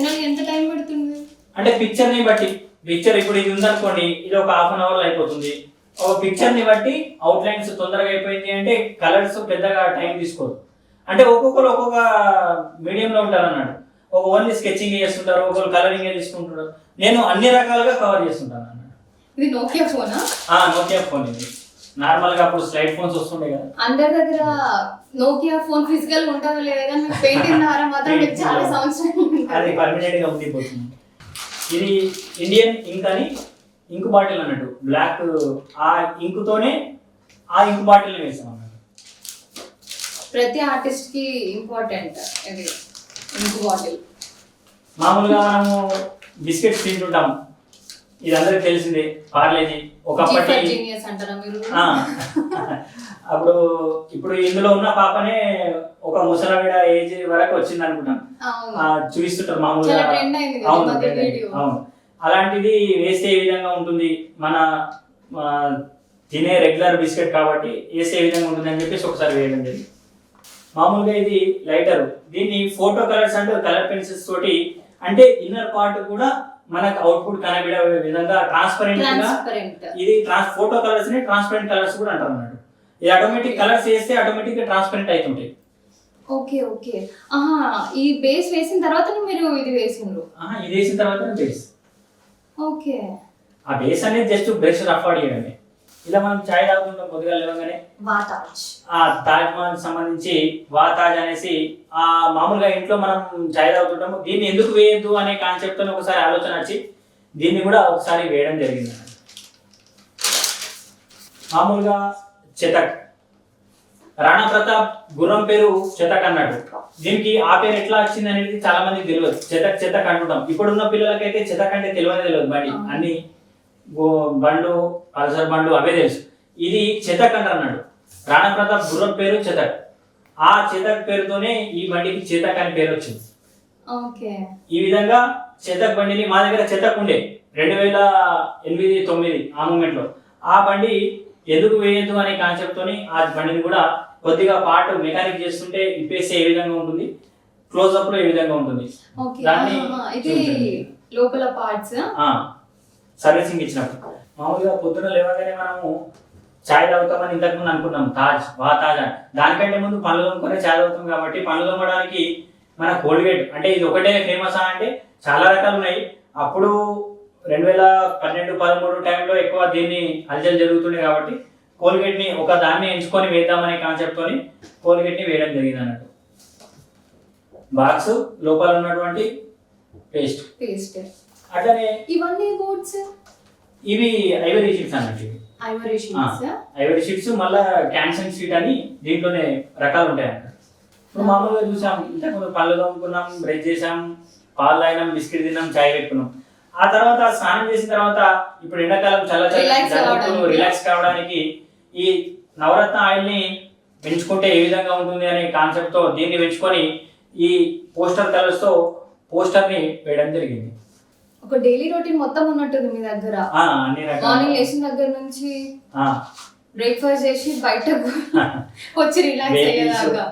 General ఎంత time పడుతుంది? అంటే పిక్చర్ ని బట్టి, పిక్చర్ ఇప్పుడు ఇది ఉందనుకోండి, ఇది ఒక హాఫ్ అన్ అవర్ అయిపోతుంది. ఒక పిక్చర్ ని బట్టి అవుట్ లైన్స్ తొందరగా అయిపోయింది అంటే కలర్స్ పెద్దగా టైం తీసుకోదు. అంటే ఒక్కొక్కరు ఒక్కొక్క మీడియం లో ఉంటారు అన్నాడు. ఒక ఓన్లీ స్కెచింగ్ చేస్తుంటారు, ఒకరు కలరింగ్ తీసుకుంటారు. నేను అన్ని రకాలుగా కవర్ చేస్తుంటాను అన్నాడు. ఇది నోకియా ఫోనా? నోకియా ఫోన్ ఇది. నార్మల్ గా అప్పుడు స్లైడ్ ఫోన్స్ వస్తుండే కదా. అందరి దగ్గర నోకియా ఫోన్ ఫిజికల్ ఉంటుందో లేదా కానీ పెయింటింగ్ ద్వారా మాత్రం మీకు చాలా సంవత్సరాలు అది పర్మనెంట్ గా ఉండిపోతుంది. ఇది ఇండియన్ ఇంక్ అని ఇంక్ బాటిల్ అన్నట్టు, బ్లాక్ ఆ ఇంక్ తోనే ఆ ఇంక్ బాటిల్ వేసాం అన్నట్టు. ప్రతి ఆర్టిస్ట్ కి ఇంపార్టెంట్ ఇది ఇంక్ బాటిల్. మామూలుగా మనము బిస్కెట్స్ తింటుంటాం, ఇది అందరికి తెలిసిందే, పార్లేజీ. ఒకప్పటి అప్పుడు ఇప్పుడు ఇందులో ఉన్న పాపనే ఒక ముసలావిడ ఏజ్ వరకు వచ్చింది అనుకుంటాం, చూపిస్తుంటారు మామూలుగా. అవును, అలాంటిది వేస్తే ఏ విధంగా ఉంటుంది, మన తినే రెగ్యులర్ బిస్కెట్ కాబట్టి వేస్తే ఏ విధంగా ఉంటుంది అని చెప్పేసి ఒకసారి వేయడం జరిగింది. మామూలుగా ఇది లైటర్, దీన్ని ఫోటో కలర్స్ అంటే కలర్ పెన్సిల్స్ తోటి, అంటే ఇన్నర్ పార్ట్ కూడా మనకు అవుట్పుట్ కనబడే విధంగా ట్రాన్స్పరెంట్ గా, ఇది ఫోటో కలర్స్ ని ట్రాన్స్పరెంట్ కలర్స్ కూడా అంటారు అన్నట్టు. ఇది ఆటోమేటిక్ కలర్స్ వేస్తే ఆటోమేటిక్ గా ట్రాన్స్పరెంట్ అవుతుంటాయి. Okay okay. ఈ బేస్ వేసిన తర్వాత మీరు ఇది వేసిండ్రు? ఇది వేసిన తర్వాత బేస్. ఓకే. ఆ బేస్ అనేది జస్ట్ బ్రష్ రఫ్ చేయడమే. ఇలా మనం చాయ్ తాగుతుంటాం పొద్దుగా లేవగానే, ఆ తాజ్ మహల్ సంబంధించి వాతాజ్ అనేసి ఆ మామూలుగా ఇంట్లో మనం చాయ్ తాగుతుంటాము. దీన్ని ఎందుకు వేయద్దు అనే కాన్సెప్ట్ తో ఒకసారి ఆలోచన వచ్చి దీన్ని కూడా ఒకసారి వేయడం జరిగింది. మామూలుగా చతక్, రాణా ప్రతాప్ గుర్రం పేరు చతక్ అన్నాడు. దీనికి ఆ పేరు ఎట్లా వచ్చింది అనేది చాలా మందికి తెలియదు. చతక్ చతక్ అంటుంటాం. ఇప్పుడున్న పిల్లలకైతే చతక్ అంటే తెలియదు బండి, అన్ని బండ్లు పల్సర్ బండ్లు అవే తెలుసు. ఇది చతక్ అంటారు. రాణా ప్రతాప్ గుర్రం పేరు చతక్. ఆ చతక్ పేరుతోనే ఈ బండికి చతక్ అని పేరు వచ్చింది. ఈ విధంగా చతక్ బండిని మా దగ్గర చతక్ ఉండే 2008-9 ఆ మూమెంట్ లో. ఆ బండి ఎందుకు వేయద్దు అనే కాన్సెప్ట్ తోని ఆ బండిని కూడా కొద్దిగా పార్ట్ మెకానిక్ చేస్తుంటే ఇప్పేస్తే ఏ విధంగా ఉంటుంది, క్లోజ్అప్ లో ఏ విధంగా ఉంటుంది, దాన్ని లోపల పార్ట్స్ సర్వీసింగ్ ఇచ్చినప్పుడు. మామూలుగా పొద్దున లేవగానే మనము చాయ్ తాగుతామని ఇంతకుముందు అనుకున్నాం, వాతాజ్. దానికంటే ముందు పనులు తోముకొని చాయ్ తాగుతాం కాబట్టి పనులు తోమడానికి మన కోల్గేట్, అంటే ఇది ఒకటే ఫేమస్ అంటే చాలా రకాలు ఉన్నాయి. అప్పుడు 2012-13 టైంలో ఎక్కువ దీన్ని అల్జల్ జరుగుతుండే కాబట్టి కోల్గేట్ ని ఒక దాన్ని ఎంచుకొని వేద్దామనే కాన్సెప్ట్ తోని కోల్గేట్ ని వేయడం జరిగింది అన్నట్టు. బాక్స్ లోపల ఉన్నటువంటి పేస్ట్. అట్లనే ఇవన్నీ బోర్డ్స్, ఇవి ఐవరీ షీట్స్ అన్నట్టు. ఐవరీ షీట్స్ మళ్ళా క్యాన్సన్ షీట్ అని దీంట్లోనే రకాలు ఉంటాయి అన్నట్టు. ఇప్పుడు మామూలుగా చూసాం, ఇంతకుముందు పళ్ళు తోముకున్నాం, బ్రష్ చేసాం, పాలు తాగినాం, బిస్కెట్ తిన్నాం, చాయ్ పెట్టుకున్నాం. ఆ తర్వాత స్నానం చేసిన తర్వాత ఇప్పుడు ఎండాకాలం చల్ల రిలాక్స్ కావడానికి ఈ నవరత్న ఆయిల్ ని పెంచుకుంటే ఏ విధంగా ఉంటుంది అనే కాన్సెప్ట్ తో దీన్ని పెంచుకొని ఈ పోస్టర్ కలర్స్ తో పోస్టర్ ని వేయడం జరిగింది. ఒక డైలీ రొటీన్ మొత్తం ఉన్నట్టుంది మీ దగ్గర. మార్నింగ్ లేచిన దగ్గర నుంచి బ్రేక్ఫాస్ట్ చేసి బయటకు వచ్చి రిలాక్స్ అయ్యేదాకా